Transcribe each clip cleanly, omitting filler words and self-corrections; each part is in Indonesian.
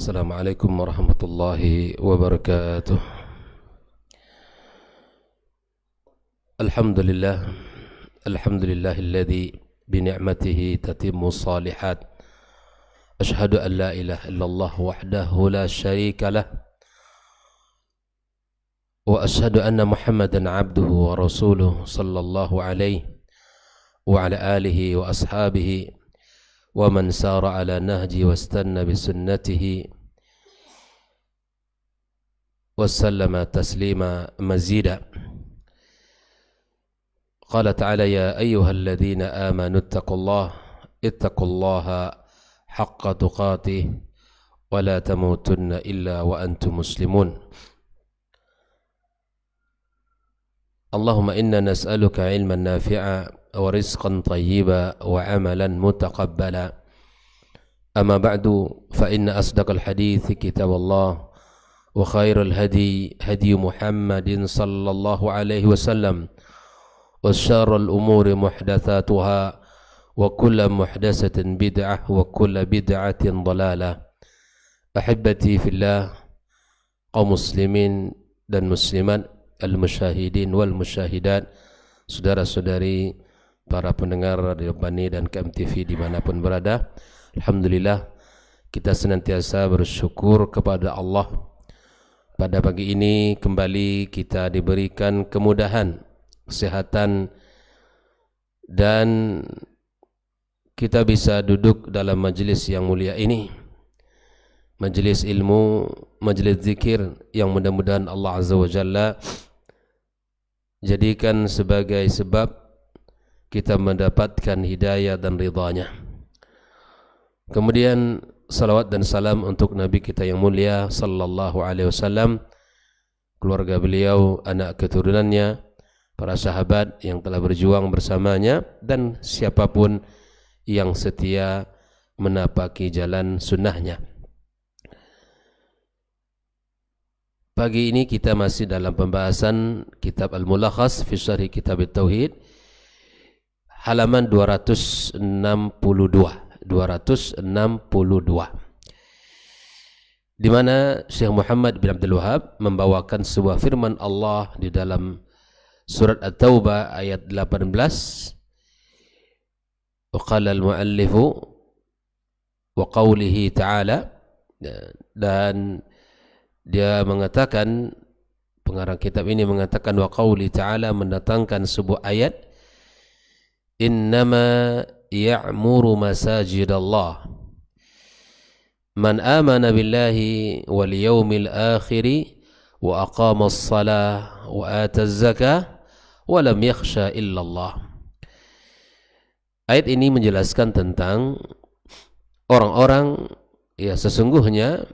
Assalamualaikum warahmatullahi wabarakatuh. Alhamdulillah, alhamdulillahilladzi bini'matihi tatimmu salihat. Ashhadu an la ilaha illallah wahdahu la syarika lah. Wa ashhadu anna Muhammadan abduhu wa rasuluh sallallahu alaihi wa ala alihi wa ashabihi wa man sara ala nahji wastanna bisunnatihi wa sallama taslima mazida. Qala ta'ala ya ayyuhalladzina amanu ittaqullaha haqqa tuqatih wa la tamutunna illa wa antum muslimun. Allahumma inna nas'aluka ilman nafi'a wa rizqan tayyiba wa amalan mutaqabbala. Amma ba'du fa inna asdaqal hadithi kitabullah wa khairal hadi Muhammadin sallallahu alaihi wasallam wa syarrul umuri muhdatsatuha wa kullu muhdatsatin bid'ah wa kullu bid'atin dhalalah. Ahibbati fillah, kaum muslimin dan muslimat, al-musyahidin wal musyahidat, saudara-saudari para pendengar Radio Bani dan KMTV dimanapun berada. Alhamdulillah, kita senantiasa bersyukur kepada Allah. Pada pagi ini kembali kita diberikan kemudahan, kesehatan, dan kita bisa duduk dalam majelis yang mulia ini, majelis ilmu, majelis zikir, yang mudah-mudahan Allah Azza wa Jalla jadikan sebagai sebab kita mendapatkan hidayah dan ridhanya. Kemudian salawat dan salam untuk Nabi kita yang mulia sallallahu alaihi wasallam, keluarga beliau, anak keturunannya, para sahabat yang telah berjuang bersamanya, dan siapapun yang setia menapaki jalan sunnahnya. Pagi ini kita masih dalam pembahasan kitab Al-Mulakhas fi Syarh Kitab At-Tauhid, halaman 262, di mana Syekh Muhammad bin Abdul Wahab membawakan sebuah firman Allah di dalam surat At-Taubah ayat 18. Wa qala al-muallifu wa qawlihi ta'ala, dan dia mengatakan, pengarang kitab ini mengatakan, wa qawli ta'ala, mendatangkan sebuah ayat, innama ya'muru masajidallah man amana billahi wal yawmil akhiri wa aqama as-salah wa ata az-zakah wa lam yakhsha illallah. Ayat ini menjelaskan tentang orang-orang ya sesungguhnya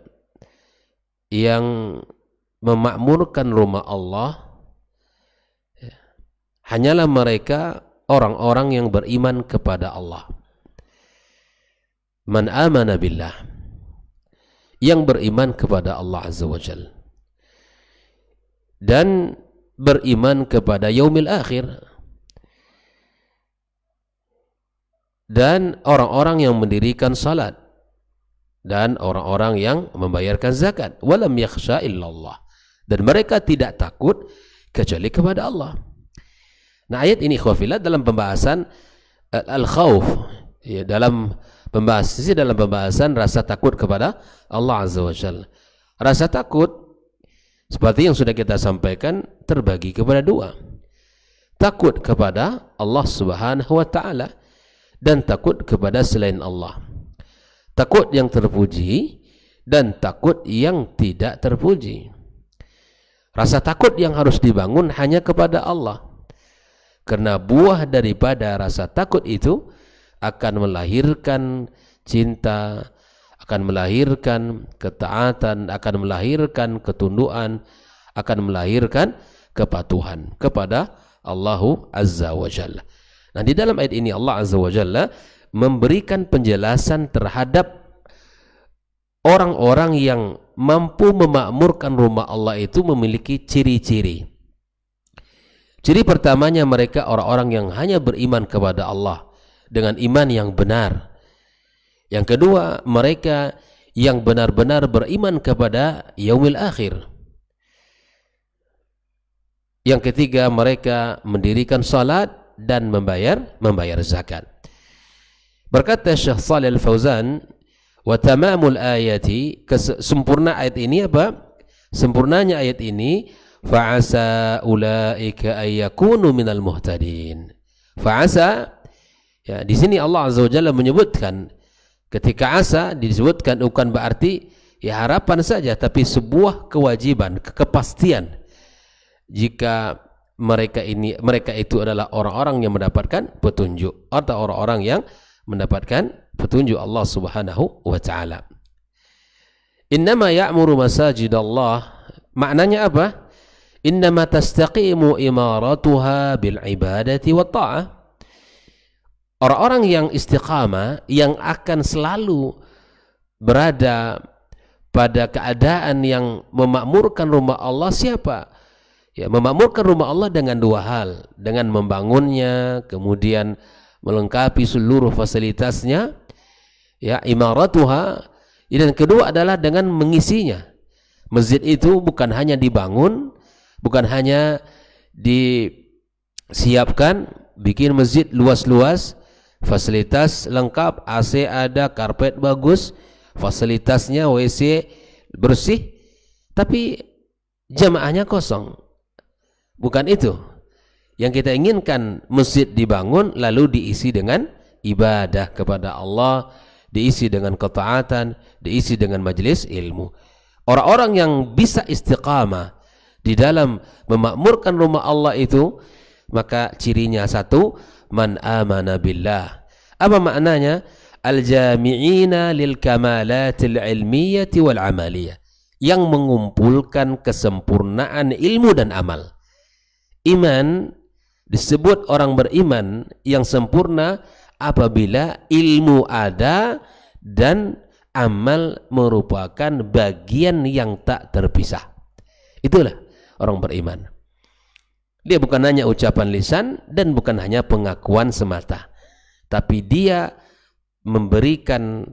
yang memakmurkan rumah Allah hanyalah mereka orang-orang yang beriman kepada Allah. Man amana billah, yang beriman kepada Allah Azza wa Jalla dan beriman kepada yaumil akhir, dan orang-orang yang mendirikan salat, dan orang-orang yang membayarkan zakat. Walam yakhsha illallah, dan mereka tidak takut kecuali kepada Allah. Nah, ayat ini khawfilat dalam pembahasan al-khawf, ya, dalam pembahasan rasa takut kepada Allah Azza wa Jalla. Rasa takut seperti yang sudah kita sampaikan terbagi kepada dua. Takut kepada Allah Subhanahu wa taala dan takut kepada selain Allah. Takut yang terpuji dan takut yang tidak terpuji. Rasa takut yang harus dibangun hanya kepada Allah. Karena buah daripada rasa takut itu akan melahirkan cinta, akan melahirkan ketaatan, akan melahirkan ketundukan, akan melahirkan kepatuhan kepada Allah Azza wa Jalla. Nah, di dalam ayat ini Allah Azza wa Jalla memberikan penjelasan terhadap orang-orang yang mampu memakmurkan rumah Allah itu memiliki ciri-ciri. Ciri pertamanya, mereka orang-orang yang hanya beriman kepada Allah dengan iman yang benar. Yang kedua, mereka yang benar-benar beriman kepada yaumil akhir. Yang ketiga, mereka mendirikan salat dan membayar zakat. Berkata Syekh Shalih Al-Fauzan, wa tamamul ayati, sempurna ayat ini apa? Sempurnanya ayat ini, fa'asa ulaika ayyakunu minal muhtadin. Fa'asa, ya, di sini Allah Azza wa Jalla menyebutkan, ketika asa disebutkan bukan berarti ya harapan saja, tapi sebuah kewajiban, kepastian. Jika mereka itu adalah orang-orang yang mendapatkan petunjuk, atau orang-orang yang mendapatkan petunjuk Allah Subhanahu wa taala. Innama ya'muru masajidallah, maknanya apa? Innama tastaqimu imaratuha bil ibadati wat ta'ah. Orang-orang yang istiqamah, yang akan selalu berada pada keadaan yang memakmurkan rumah Allah, siapa? Ya, memakmurkan rumah Allah dengan dua hal, dengan membangunnya, kemudian melengkapi seluruh fasilitasnya, ya, imaratuha, dan kedua adalah dengan mengisinya. Masjid itu bukan hanya dibangun, bukan hanya disiapkan, bikin masjid luas-luas, fasilitas lengkap, AC ada, karpet bagus, fasilitasnya WC bersih, tapi jamaahnya kosong. Bukan itu yang kita inginkan. Masjid dibangun lalu diisi dengan ibadah kepada Allah, diisi dengan ketaatan, diisi dengan majelis ilmu. Orang-orang yang bisa istiqamah di dalam memakmurkan rumah Allah itu, maka cirinya satu, man amana billah. Apa maknanya? Al-jami'ina lil kamalatil ilmiyati wal amaliyah, yang mengumpulkan kesempurnaan ilmu dan amal. Iman disebut orang beriman yang sempurna apabila ilmu ada dan amal merupakan bagian yang tak terpisah. Itulah orang beriman. Dia bukan hanya ucapan lisan dan bukan hanya pengakuan semata, tapi dia memberikan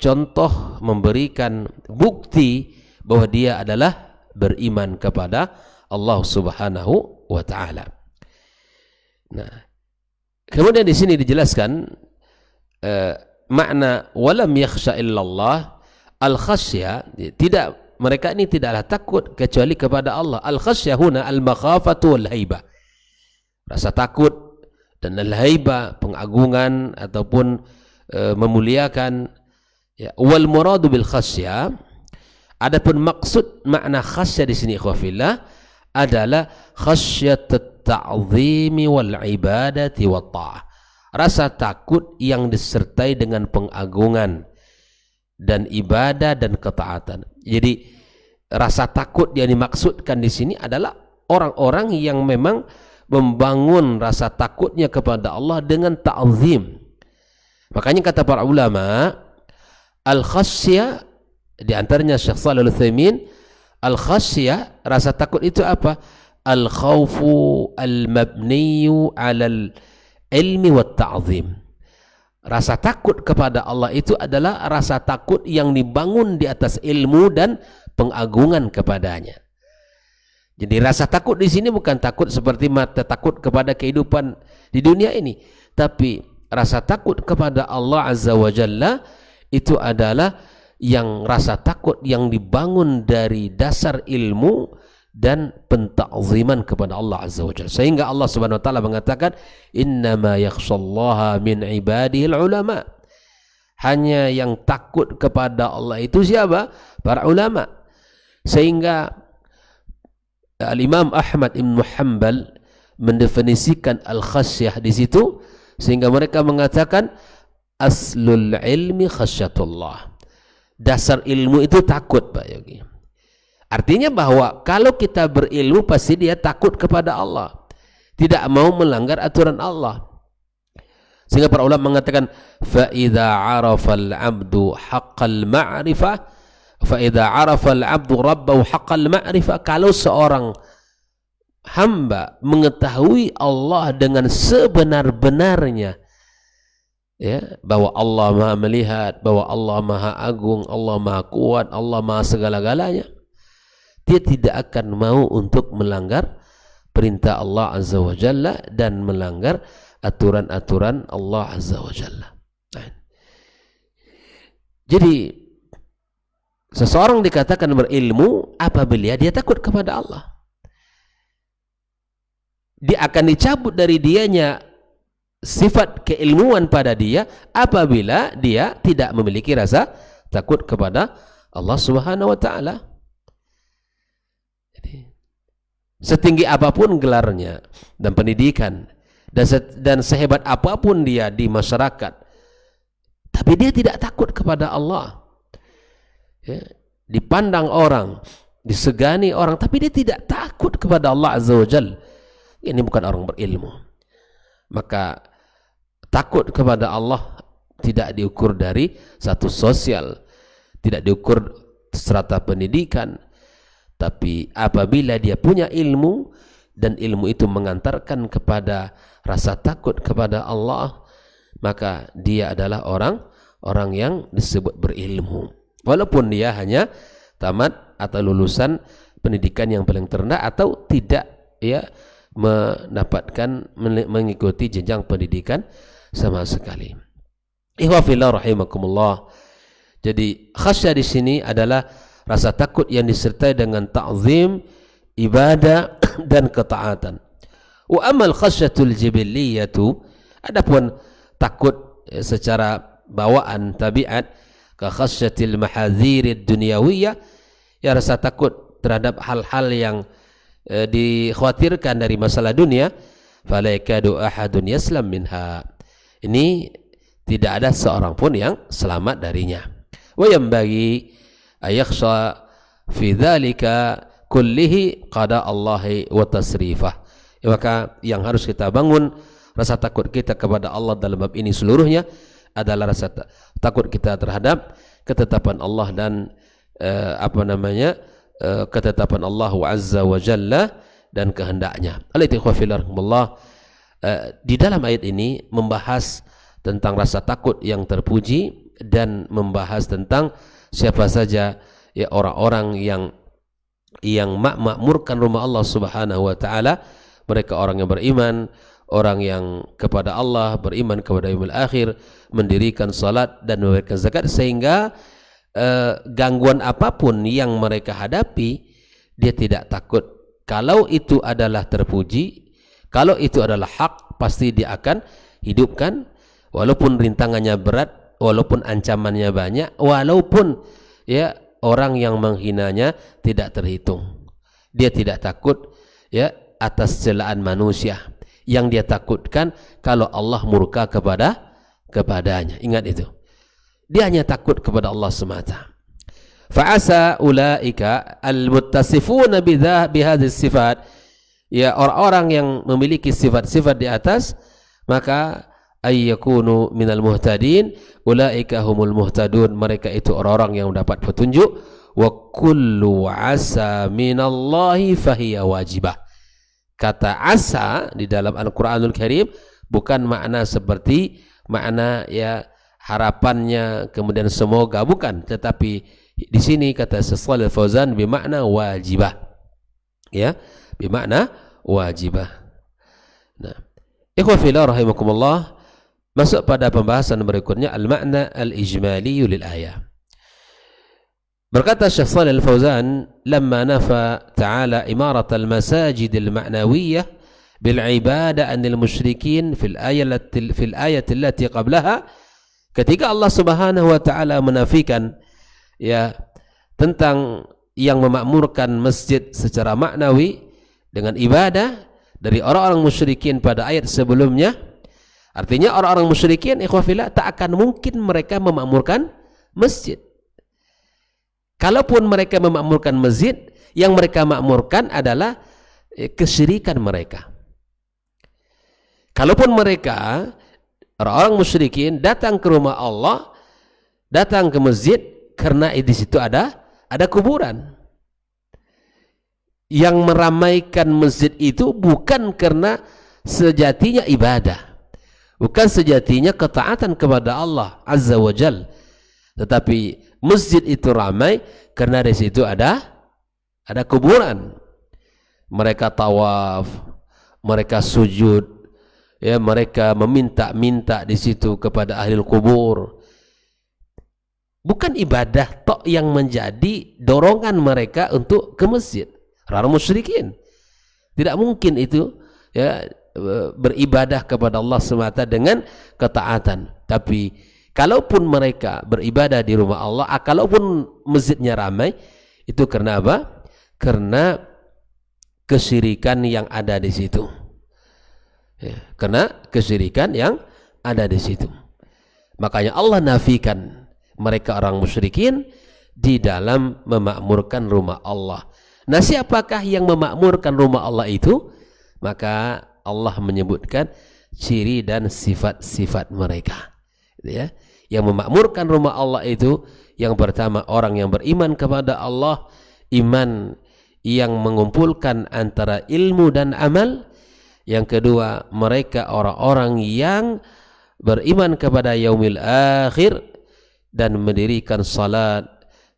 contoh, memberikan bukti bahwa dia adalah beriman kepada Allah Subhanahu wa taala. Nah, kemudian di sini dijelaskan makna walam yakhsha illallah, al-khasyah, tidak, mereka ini tidaklah takut kecuali kepada Allah. Al-khasyah huna al-makhafatu wal haibah, rasa takut dan al-haibah, pengagungan ataupun memuliakan, ya. Wal muradu bil khasyah, adapun maksud makna khasyah di sini ikhwafillah adalah khasyatut ta'zimi wal ibadati wat ta'ah, rasa takut yang disertai dengan pengagungan dan ibadah dan ketaatan. Jadi rasa takut yang dimaksudkan di sini adalah orang-orang yang memang membangun rasa takutnya kepada Allah dengan ta'zim. Makanya kata para ulama, al-khasyah, di antaranya Syekh Shalih Al-Utsaimin, al-khasyah, rasa takut itu apa? Al-khawfu al-mabniyu 'alal ilmi wat ta'zim. Rasa takut kepada Allah itu adalah rasa takut yang dibangun di atas ilmu dan pengagungan kepadanya. Jadi rasa takut di sini bukan takut seperti mata takut kepada kehidupan di dunia ini, tapi rasa takut kepada Allah Azza wa Jalla itu adalah yang rasa takut yang dibangun dari dasar ilmu dan pentakziman kepada Allah Azza wa Jalla. Sehingga Allah Subhanahu wa taala mengatakan, innama yakhshallaha min ibadihil ulama. Hanya yang takut kepada Allah itu siapa? Para ulama. Sehingga Al-Imam Ahmad Ibn Hanbal mendefinisikan al-khasyah di situ, sehingga mereka mengatakan aslul ilmi khasyatullah. Dasar ilmu itu takut, Pak Yogi. Artinya bahwa kalau kita berilmu pasti dia takut kepada Allah, tidak mau melanggar aturan Allah. Sehingga para ulama mengatakan, fa idza 'arafa al-'abdu haqqal ma'rifah, fa idza 'arafa al-'abdu rabbahu haqqal ma'rifah, kalau seorang hamba mengetahui Allah dengan sebenar-benarnya, ya, bahwa Allah Maha melihat, bahwa Allah Maha agung, Allah Maha kuat, Allah Maha segala-galanya, dia tidak akan mau untuk melanggar perintah Allah Azza wa Jalla dan melanggar aturan-aturan Allah Azza wa Jalla. Nah, jadi seseorang dikatakan berilmu apabila dia takut kepada Allah. Dia akan dicabut dari dianya sifat keilmuan pada dia apabila dia tidak memiliki rasa takut kepada Allah Subhanahu wa taala. Jadi, setinggi apapun gelarnya dan pendidikan dan sehebat apapun dia di masyarakat, tapi dia tidak takut kepada Allah, ya, dipandang orang, disegani orang, tapi dia tidak takut kepada Allah Azza wa Jalla, ini bukan orang berilmu. Maka takut kepada Allah tidak diukur dari status sosial, tidak diukur strata pendidikan, tapi apabila dia punya ilmu dan ilmu itu mengantarkan kepada rasa takut kepada Allah, maka dia adalah orang yang disebut berilmu, walaupun dia hanya tamat atau lulusan pendidikan yang paling terendah atau tidak ya mendapatkan mengikuti jenjang pendidikan sama sekali. Ikhwa fillah rahimakumullah. Jadi khasyah di sini adalah rasa takut yang disertai dengan ta'zim, ibadah dan ketaatan. Wa amal khasyatul jibilliyatu, adapun takut secara bawaan tabiat, ka khasyatil mahadhirid dunyawiyah, ya rasa takut terhadap hal-hal yang dikhawatirkan dari masalah dunia, fala yakadu ahadun yaslam minha, ini tidak ada seorang pun yang selamat darinya. Wa yanbaghi ayakhsha fi dzalika kullihi qada Allahi wa tasrifah, maka yang harus kita bangun rasa takut kita kepada Allah dalam bab ini seluruhnya adalah rasa takut kita terhadap ketetapan Allah dan ketetapan Allah Azza wa Jalla dan kehendaknya. Di dalam ayat ini membahas tentang rasa takut yang terpuji dan membahas tentang siapa saja ya orang-orang yang makmurkan rumah Allah Subhanahu wa taala, mereka orang yang beriman, orang yang kepada Allah, beriman kepada yaumil akhir, mendirikan salat dan memberikan zakat, sehingga gangguan apapun yang mereka hadapi dia tidak takut. Kalau itu adalah terpuji, kalau itu adalah hak, pasti dia akan hidupkan walaupun rintangannya berat, walaupun ancamannya banyak, walaupun ya orang yang menghinanya tidak terhitung. Dia tidak takut ya atas celaan manusia. Yang dia takutkan kalau Allah murka kepadanya. Ingat itu. Dia hanya takut kepada Allah semata. Fa'asa ulaika al-muttasifuna bihadhihi sifat, ya orang-orang yang memiliki sifat-sifat di atas, maka ayyakunu minal muhtadin, ulaika humul muhtadun, mereka itu orang-orang yang dapat petunjuk. Wa kullu asa minallahi fahiya wajibah. Kata asa di dalam Al-Qur'anul Karim bukan makna seperti makna ya harapannya kemudian semoga, bukan, tetapi di sini kata Shalih Al-Fauzan bermakna wajibah, ya, bermakna wajibah. Nah, ikhwah fillah rahimakumullah, masuk pada pembahasan berikutnya al-makna al-ijmali lil ayah. Berkata Syekh Shalih Al-Fauzan, lamma nafa ta'ala imarat al-masajid al-ma'nawiyah bil ibadah anil musyrikin fil ayat allati qablaha, ketika Allah Subhanahu wa taala menafikan ya tentang yang memakmurkan masjid secara maknawi dengan ibadah dari orang-orang musyrikin pada ayat sebelumnya, artinya orang-orang musyrikin ikhwah fillah tak akan mungkin mereka memakmurkan masjid. Kalaupun mereka memakmurkan masjid, yang mereka makmurkan adalah kesyirikan mereka. Kalaupun mereka orang-orang musyrikin datang ke rumah Allah, datang ke masjid karena di situ ada kuburan. Yang meramaikan masjid itu bukan karena sejatinya ibadah, Bukan sejatinya ketaatan kepada Allah Azza wa Jal. Tetapi masjid itu ramai karena di situ ada kuburan. Mereka tawaf, mereka sujud, ya, mereka meminta-minta di situ kepada ahli kubur. Bukan ibadah tok yang menjadi dorongan mereka untuk ke masjid. Orang musyrikin tidak mungkin itu, ya, beribadah kepada Allah semata dengan ketaatan. Tapi kalaupun mereka beribadah di rumah Allah, kalaupun masjidnya ramai, itu karena apa? Karena kesyirikan yang ada di situ. Ya, karena kesyirikan yang ada di situ. Makanya Allah nafikan mereka orang musyrikin di dalam memakmurkan rumah Allah. Nah, siapakah yang memakmurkan rumah Allah itu? Maka Allah menyebutkan ciri dan sifat-sifat mereka. Ya, yang memakmurkan rumah Allah itu, yang pertama orang yang beriman kepada Allah, iman yang mengumpulkan antara ilmu dan amal. Yang kedua, mereka orang-orang yang beriman kepada yaumil akhir dan mendirikan salat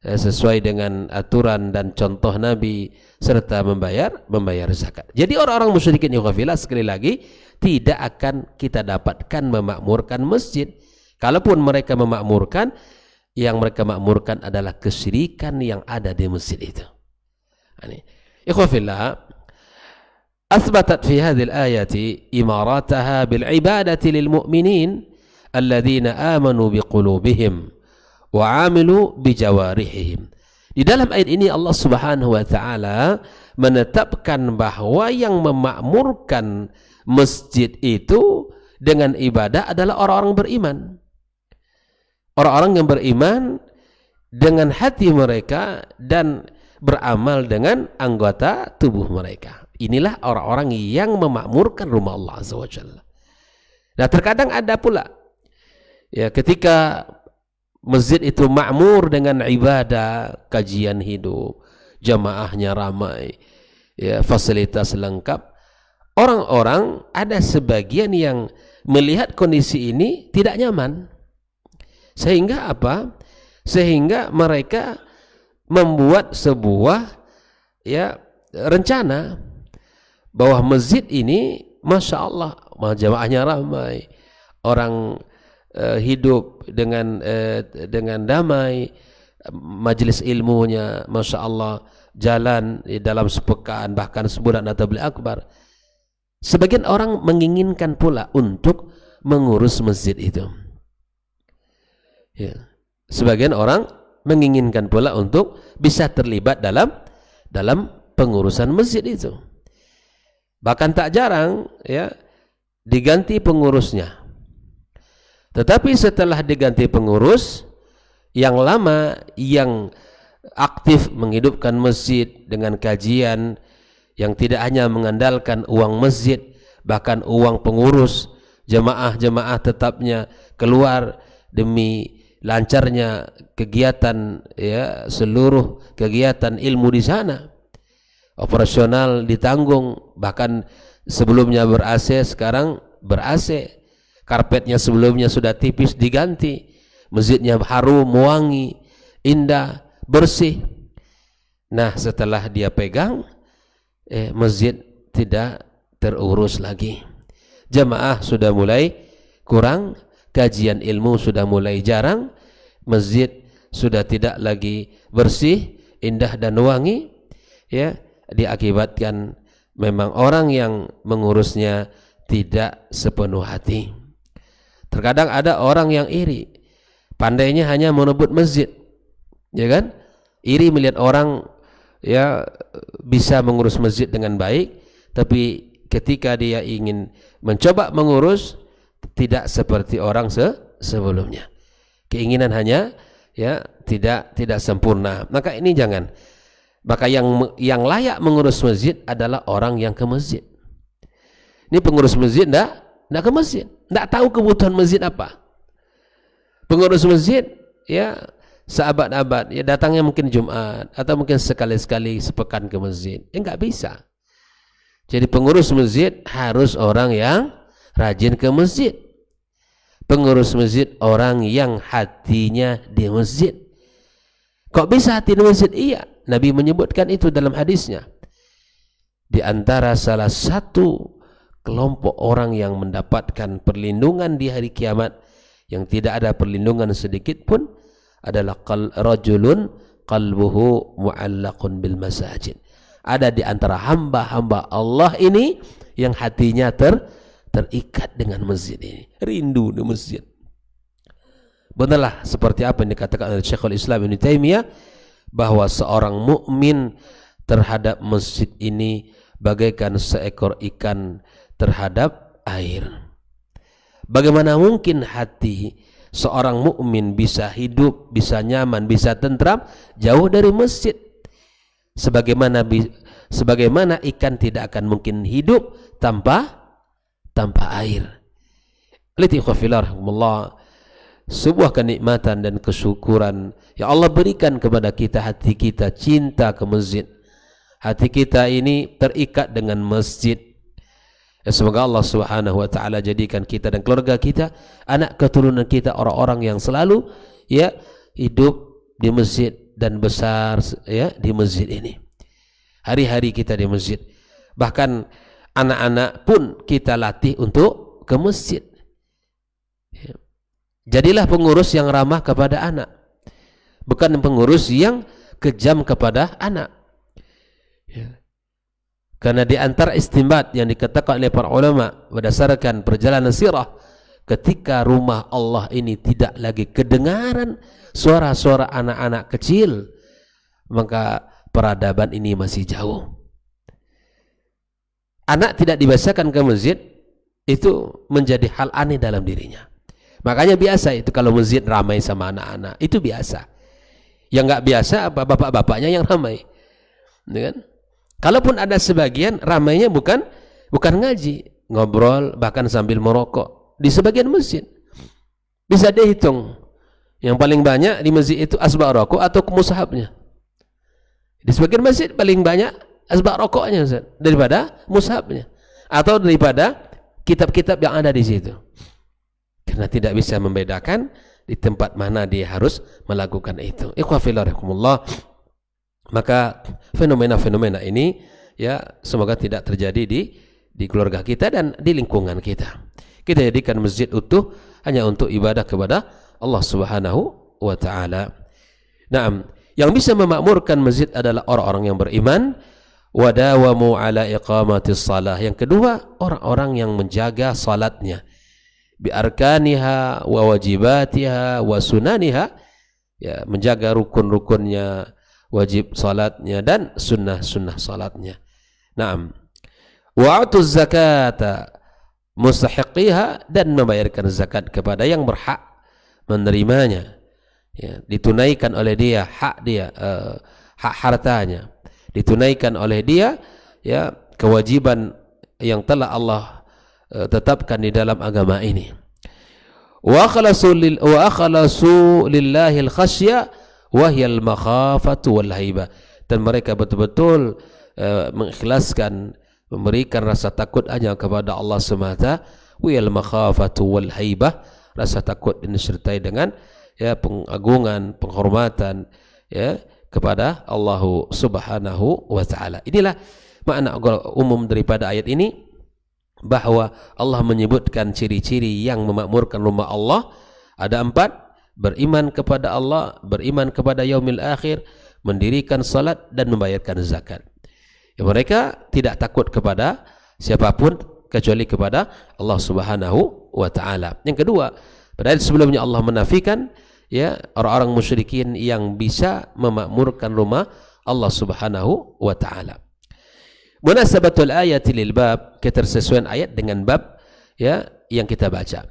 sesuai dengan aturan dan contoh Nabi, serta membayar zakat. Jadi orang-orang musyrikin yughafillah, sekali lagi, tidak akan kita dapatkan memakmurkan masjid. Kalaupun mereka memakmurkan, yang mereka makmurkan adalah kesyirikan yang ada di masjid itu. Ikhwafillah, asbatat fi hadhihi al-ayati imarataha bil ibadati lil mu'minin alladhina amanu biqulubihim wa 'amilu bijawarihim. Di dalam ayat ini Allah Subhanahu wa taala menetapkan bahwa yang memakmurkan masjid itu dengan ibadah adalah orang-orang beriman. Orang-orang yang beriman dengan hati mereka dan beramal dengan anggota tubuh mereka. Inilah orang-orang yang memakmurkan rumah Allah Azza wa Jalla. Nah, terkadang ada pula, ya, ketika masjid itu makmur dengan ibadah, kajian hidup, jamaahnya ramai, ya, fasilitas lengkap, orang-orang ada sebagian yang melihat kondisi ini tidak nyaman. Sehingga apa? Sehingga mereka membuat sebuah, ya, rencana bahwa masjid ini, masya Allah, jamaahnya ramai, orang hidup dengan damai, majelis ilmunya, masya Allah, jalan dalam sepekan, bahkan sebulan atau tabligh akbar. Sebagian orang menginginkan pula untuk mengurus masjid itu. Ya. Sebagian orang menginginkan pula untuk bisa terlibat dalam pengurusan masjid itu. Bahkan tak jarang, ya, diganti pengurusnya. Tetapi setelah diganti pengurus, yang lama yang aktif menghidupkan masjid dengan kajian yang tidak hanya mengandalkan uang masjid, bahkan uang pengurus, jemaah-jemaah tetapnya keluar demi lancarnya kegiatan, ya, seluruh kegiatan ilmu di sana. Operasional ditanggung, bahkan sebelumnya ber-AC, sekarang ber-AC. Karpetnya sebelumnya sudah tipis diganti. Masjidnya harum, wangi, indah, bersih. Nah, setelah dia pegang, masjid tidak terurus lagi. Jamaah sudah mulai kurang, kajian ilmu sudah mulai jarang, masjid sudah tidak lagi bersih, indah dan wangi, ya, diakibatkan memang orang yang mengurusnya tidak sepenuh hati. Terkadang ada orang yang iri, pandainya hanya merebut masjid, ya kan? Iri melihat orang, ya, bisa mengurus masjid dengan baik, tapi ketika dia ingin mencoba mengurus, tidak seperti orang sebelumnya. Keinginan hanya, ya, tidak sempurna. Maka ini jangan. Maka yang layak mengurus masjid adalah orang yang ke masjid. Ini pengurus masjid enggak ke masjid, enggak tahu kebutuhan masjid apa. Pengurus masjid, ya, seabad-abad, ya, datangnya mungkin Jumat atau mungkin sekali-sekali sepekan ke masjid. Enggak bisa. Jadi pengurus masjid harus orang yang rajin ke masjid. Pengurus masjid orang yang hatinya di masjid. Kok bisa hati di masjid? Iya, Nabi menyebutkan itu dalam hadisnya. Di antara salah satu kelompok orang yang mendapatkan perlindungan di hari kiamat, yang tidak ada perlindungan sedikit pun, adalah rajulun qalbuhu mu'allaqun bil masajid. Ada di antara hamba-hamba Allah ini yang hatinya terikat dengan masjid ini, rindu di masjid. Benarlah seperti apa yang dikatakan oleh Syekhul Islam Ibnu Taimiyah, bahwa seorang mukmin terhadap masjid ini bagaikan seekor ikan terhadap air. Bagaimana mungkin hati seorang mukmin bisa hidup, bisa nyaman, bisa tentram jauh dari masjid? Sebagaimana ikan tidak akan mungkin hidup tanpa air. Alhamdulillah, sebuah kenikmatan dan kesyukuran yang Allah berikan kepada kita, hati kita cinta ke masjid, hati kita ini terikat dengan masjid. Semoga Allah Subhanahu wa taala jadikan kita dan keluarga kita, anak keturunan kita, orang-orang yang selalu hidup di masjid dan besar di masjid ini. Hari-hari kita di masjid. Bahkan anak-anak pun kita latih untuk ke masjid. Jadilah pengurus yang ramah kepada anak, bukan pengurus yang kejam kepada anak. Karena di antara istinbat yang dikatakan oleh para ulama berdasarkan perjalanan sirah, ketika rumah Allah ini tidak lagi kedengaran suara-suara anak-anak kecil, maka peradaban ini masih jauh. Anak tidak dibiasakan ke masjid, itu menjadi hal aneh dalam dirinya. Makanya biasa itu kalau masjid ramai sama anak-anak, itu biasa. Yang nggak biasa apa bapak-bapaknya yang ramai, kan? Kalaupun ada sebagian ramainya bukan ngaji, ngobrol bahkan sambil merokok di sebagian masjid. Bisa dihitung. Yang paling banyak di masjid itu asbak rokok atau mushabnya. Di sebagian masjid paling banyak asbak rokoknya daripada mushabnya atau daripada kitab-kitab yang ada di situ. Karena tidak bisa membedakan di tempat mana dia harus melakukan itu. Ikhwafillah, maka fenomena-fenomena ini semoga tidak terjadi di keluarga kita dan di lingkungan kita. Kita jadikan masjid utuh hanya untuk ibadah kepada Allah Subhanahu wa taala. Naam, yang bisa memakmurkan masjid adalah orang-orang yang beriman, wa dawamu ala iqamatis shalah. Yang kedua, orang-orang yang menjaga salatnya, bi arkaniha wa wajibatiha wa sunaniha, menjaga rukun-rukunnya, wajib salatnya dan sunnah-sunnah salatnya. Naam. Wa atuz zakata mustahiqiha, dan membayarkan zakat kepada yang berhak menerimanya. Ditunaikan oleh dia hak dia, hak hartanya. Ditunaikan oleh dia kewajiban yang telah Allah tetapkan di dalam agama ini. Wa akhlasu lillahi al-khasyya wa hiya al-makhafatu wal haibah, dan mereka betul-betul mengikhlaskan, memberikan rasa takut hanya kepada Allah semata. Wa hiya al-makhafatu wal haibah, rasa takut ini disertai dengan pengagungan, penghormatan kepada Allah Subhanahu wa taala. Inilah makna umum daripada ayat ini, bahwa Allah menyebutkan ciri-ciri yang memakmurkan rumah Allah ada 4: beriman kepada Allah, beriman kepada yaumil akhir, mendirikan salat dan membayarkan zakat. Mereka tidak takut kepada siapapun kecuali kepada Allah Subhanahu wa taala. Yang kedua, pada ayat sebelumnya Allah menafikan orang-orang musyrikin yang bisa memakmurkan rumah Allah Subhanahu wa taala. Munasabatul ayati lil bab, ketersesuaian ayat dengan bab yang kita baca.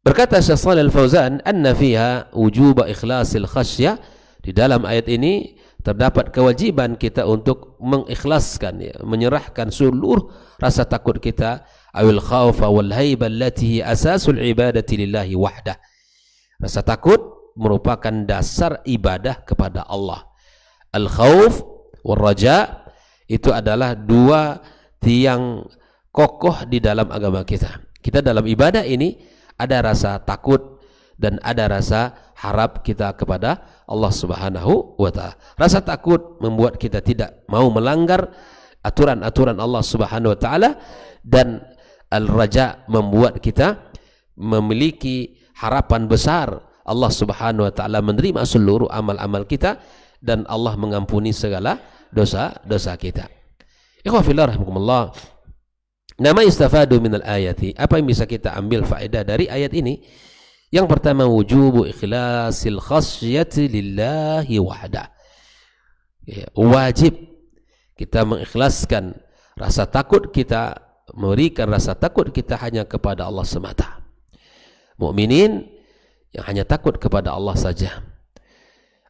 Berkata Syekh Shalih Al-Fauzan, anna fiha wujuba ikhlasil khasyah, di dalam ayat ini terdapat kewajiban kita untuk mengikhlaskan, menyerahkan seluruh rasa takut kita, awil khaufa wal haibah allati asasul ibadati lillahi wahdah. Rasa takut merupakan dasar ibadah kepada Allah. Al-khauf wal raja, itu adalah 2 tiang kokoh di dalam agama kita. Kita dalam ibadah ini ada rasa takut dan ada rasa harap kita kepada Allah Subhanahu wa taala. Rasa takut membuat kita tidak mau melanggar aturan-aturan Allah Subhanahu wa taala, dan al-raja membuat kita memiliki harapan besar Allah Subhanahu wa taala menerima seluruh amal-amal kita dan Allah mengampuni segala dosa-dosa kita. Ikhwah fillah rahimakumullah. Nama istafadu minal ayati, apa yang bisa kita ambil faedah dari ayat ini? Yang pertama, wujubu ikhlasil khasyati lillahi wahda. Ya, wajib kita mengikhlaskan rasa takut kita, memberikan rasa takut kita hanya kepada Allah semata. Mukminin yang hanya takut kepada Allah saja.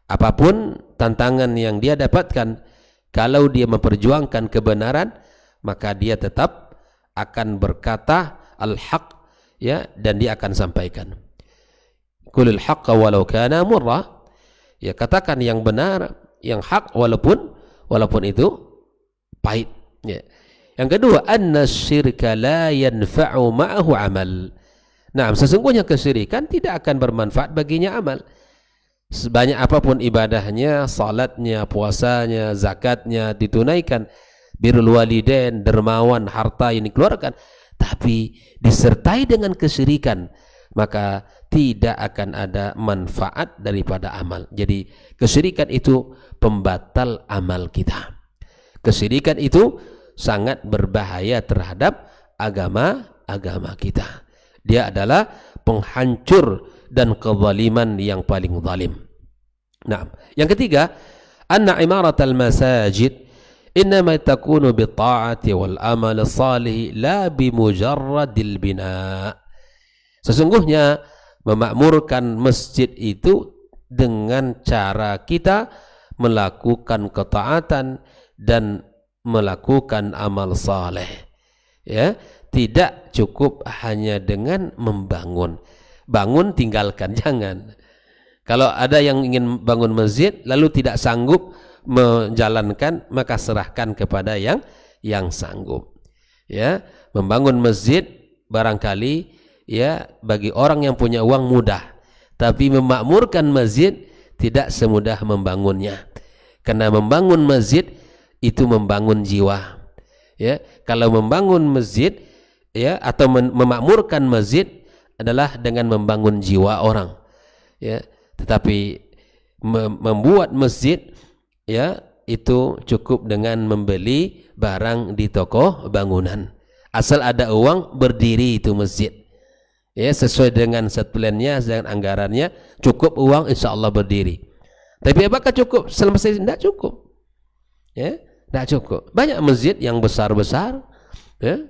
Apapun tantangan yang dia dapatkan, kalau dia memperjuangkan kebenaran, maka dia tetap akan berkata al-haq, ya, dan dia akan sampaikan. Qulil haqqa walau kana murra, ya, katakan yang benar, yang hak walaupun itu pahit, ya. Yang kedua, anna syirka la yanfa'u ma'ahu amal. Nah, sesungguhnya kesyirikan tidak akan bermanfaat baginya amal. Sebanyak apapun ibadahnya, salatnya, puasanya, zakatnya ditunaikan, birrul walidain, dermawan, harta yang dikeluarkan, tapi disertai dengan kesyirikan, maka tidak akan ada manfaat daripada amal. Jadi kesyirikan itu pembatal amal kita. Kesyirikan itu sangat berbahaya terhadap agama kita. Dia adalah penghancur dan kezaliman yang paling zalim. Nah, yang ketiga, anna imaratal masajid innama takunu bi ta'ati wal amal salih la bi mujarradil bina. Sesungguhnya memakmurkan masjid itu dengan cara kita melakukan ketaatan dan melakukan amal saleh, ya. Tidak cukup hanya dengan membangun. Bangun tinggalkan, jangan. Kalau ada yang ingin bangun masjid lalu tidak sanggup menjalankan, maka serahkan kepada yang sanggup. Ya, membangun masjid barangkali, ya, bagi orang yang punya uang mudah, tapi memakmurkan masjid tidak semudah membangunnya. Karena membangun masjid itu membangun jiwa. Ya, kalau membangun masjid, ya, atau memakmurkan masjid adalah dengan membangun jiwa orang, ya. Tetapi membuat masjid, ya, itu cukup dengan membeli barang di toko bangunan. Asal ada uang, berdiri itu masjid, ya, sesuai dengan set plan-nya, dengan anggarannya, cukup uang, insya Allah berdiri. Tapi apakah cukup selesai? Tidak cukup, ya, tidak cukup. Banyak masjid yang besar-besar, ya,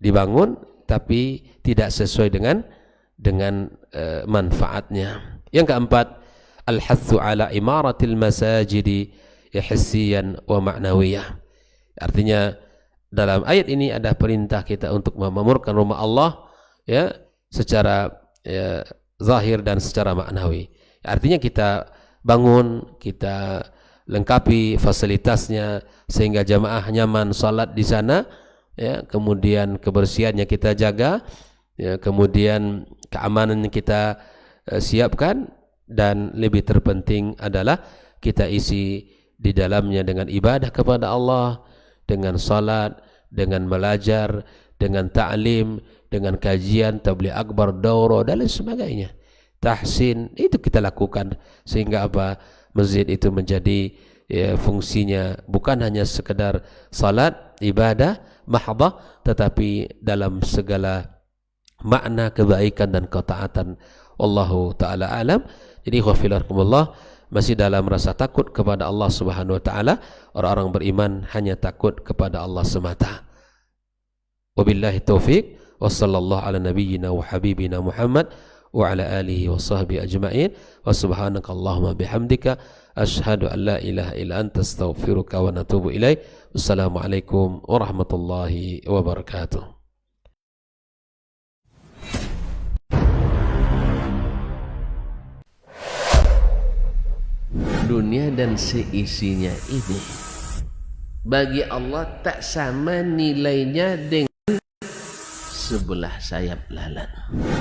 dibangun tapi tidak sesuai dengan manfaatnya. Yang keempat, al-hathu ala imaratil masajidi hissiyan wa ma'nawiyah. Artinya dalam ayat ini ada perintah kita untuk memakmurkan rumah Allah, ya, secara, ya, zahir dan secara maknawi. Artinya kita bangun, kita lengkapi fasilitasnya sehingga jamaah nyaman salat di sana, ya, kemudian kebersihannya kita jaga, ya, kemudian keamanannya kita siapkan, dan lebih terpenting adalah kita isi di dalamnya dengan ibadah kepada Allah, dengan salat, dengan belajar, dengan ta'lim, dengan kajian, tabligh akbar, daurah, dan lain sebagainya. Tahsin itu kita lakukan sehingga apa? Masjid itu menjadi, ya, fungsinya bukan hanya sekedar salat, ibadah mahdhah, tetapi dalam segala makna kebaikan dan ketaatan. Wallahu ta'ala alam. Jadi khafilahkumullah, masih dalam rasa takut kepada Allah Subhanahu wa taala. Orang-orang beriman hanya takut kepada Allah semata. Wabillahi taufiq, wa sallallahu ala nabiyyina wa habibina Muhammad wa ala alihi wa sahbihi ajma'in. Wa subhanakallahumma bihamdika asyhadu an la ilaha illa anta astaghfiruka wa natubu ilaik. Wassalamualaikum warahmatullahi wabarakatuh. Dunia dan seisinya ini bagi Allah tak sama nilainya dengan sebelah sayap lalat.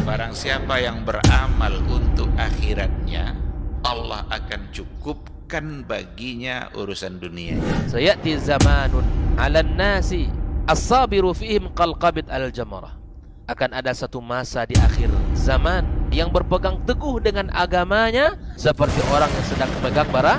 Barang siapa yang beramal untuk akhiratnya, Allah akan cukupkan baginya urusan dunianya. Sayati zamanun 'alan nasi as-sabiru fihim qalqabit al-jamarah. Akan ada satu masa di akhir zaman yang berpegang teguh dengan agamanya seperti orang yang sedang memegang bara